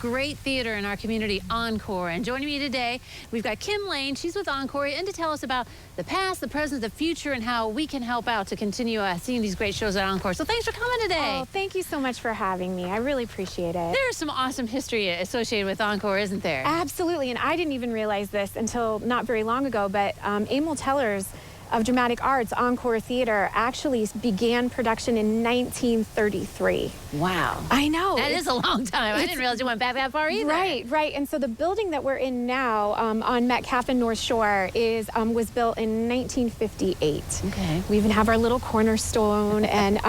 Great theater in our community, Encore. And joining me today, we've got Kim Lane. She's with Encore, and to tell us about the past, the present, the future, and how we can help out to continue seeing these great shows at Encore. So thanks for coming today. Oh, thank you so much for having me. I really appreciate it. There's some awesome history associated with Encore, isn't there? Absolutely, and I didn't even realize this until not very long ago, but Emil Teller's of Dramatic Arts, Encore Theatre, actually began production in 1933. Wow. I know. That is a long time. I didn't realize it went back that far either. Right. And so the building that we're in now on Metcalf and North Shore was built in 1958. Okay. We even have our little cornerstone, and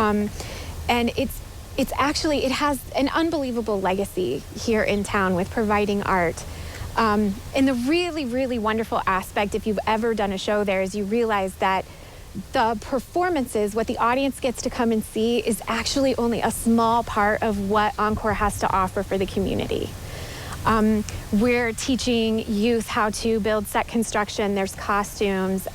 it has an unbelievable legacy here in town with providing art. And the really, really wonderful aspect, if you've ever done a show there, is you realize that the performances, what the audience gets to come and see, is actually only a small part of what Encore has to offer for the community. We're teaching youth how to build set construction. There's costumes.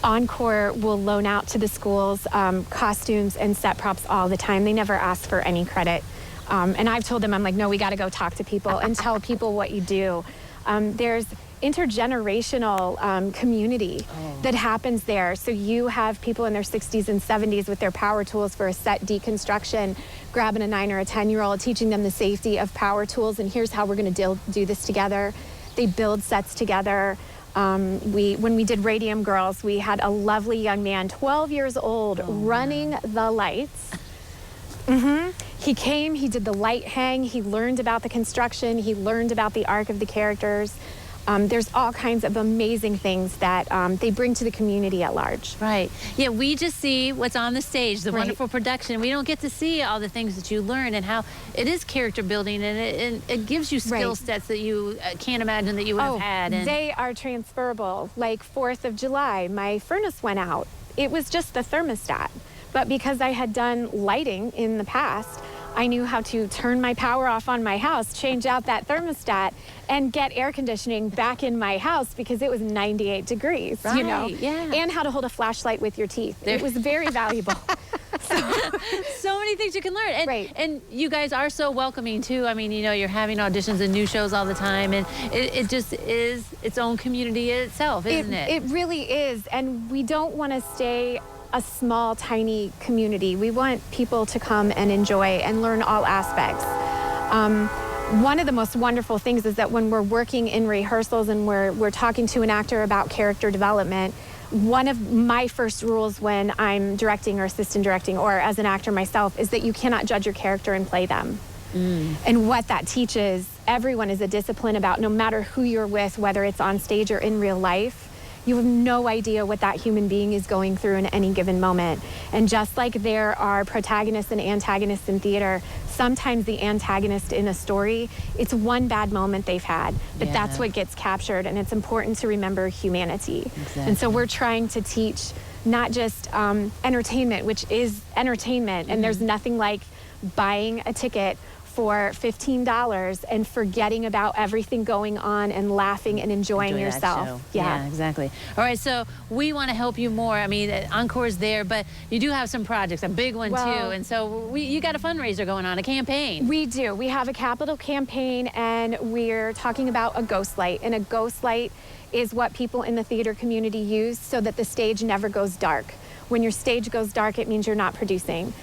Encore will loan out to the schools costumes and set props all the time. They never ask for any credit. And I've told them, I'm like, no, we got to go talk to people and tell people what you do. There's intergenerational community that happens there. So you have people in their 60s and 70s with their power tools for a set deconstruction, grabbing a 9 or a 10-year-old, teaching them the safety of power tools, and here's how we're going to do this together. They build sets together. When we did Radium Girls, we had a lovely young man, 12 years old, running the lights. He came, he did the light hang, he learned about the construction, he learned about the arc of the characters. There's all kinds of amazing things that they bring to the community at large. Right. Yeah, we just see what's on the stage, the wonderful production. We don't get to see all the things that you learn and how it is character building, and it gives you skill sets that you can't imagine that you would have had. And they are transferable. Like 4th of July, my furnace went out. It was just the thermostat. But because I had done lighting in the past, I knew how to turn my power off on my house, change out that thermostat, and get air conditioning back in my house because it was 98 degrees, right, you know? Yeah. And how to hold a flashlight with your teeth. It was very valuable. So many things you can learn. And, and you guys are so welcoming, too. I mean, you know, you're having auditions and new shows all the time, and it just is its own community itself, isn't it? It really is, and we don't want to stay a small, tiny community. We want people to come and enjoy and learn all aspects. One of the most wonderful things is that when we're working in rehearsals and we're talking to an actor about character development, one of my first rules when I'm directing or assistant directing or as an actor myself is that you cannot judge your character and play them. And what that teaches everyone is a discipline about no matter who you're with, whether it's on stage or in real life, you have no idea what that human being is going through in any given moment. And just like there are protagonists and antagonists in theater, sometimes the antagonist in a story, it's one bad moment they've had, but that's what gets captured, and it's important to remember humanity. And so we're trying to teach not just entertainment, which is entertainment, and there's nothing like buying a ticket for $15 and forgetting about everything going on and laughing and enjoying yourself. Yeah, exactly. All right, so we want to help you more. I mean, Encore's there, but you do have some projects, a big one too, and so you got a fundraiser going on, a campaign. We do. We have a capital campaign, and we're talking about a ghost light, and a ghost light is what people in the theater community use so that the stage never goes dark. When your stage goes dark, it means you're not producing.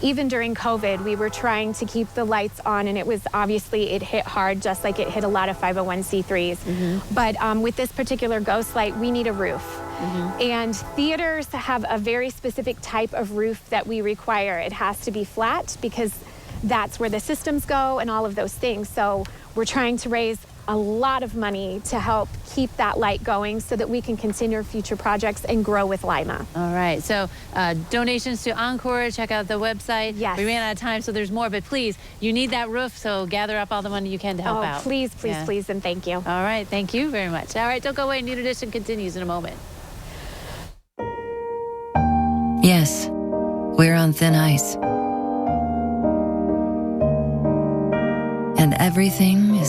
Even during COVID, we were trying to keep the lights on, and it hit hard, just like it hit a lot of 501c3s. But with this particular ghost light, we need a roof. And theaters have a very specific type of roof that we require. It has to be flat because that's where the systems go and all of those things. So we're trying to raise a lot of money to help keep that light going so that we can continue future projects and grow with Lima. All right, so donations to Encore, check out the website. Yes. We ran out of time, so there's more, but please, you need that roof, so gather up all the money you can to help out. Please, please, and thank you. All right, thank you very much. All right, don't go away. New Edition continues in a moment. Yes, we're on thin ice. And everything is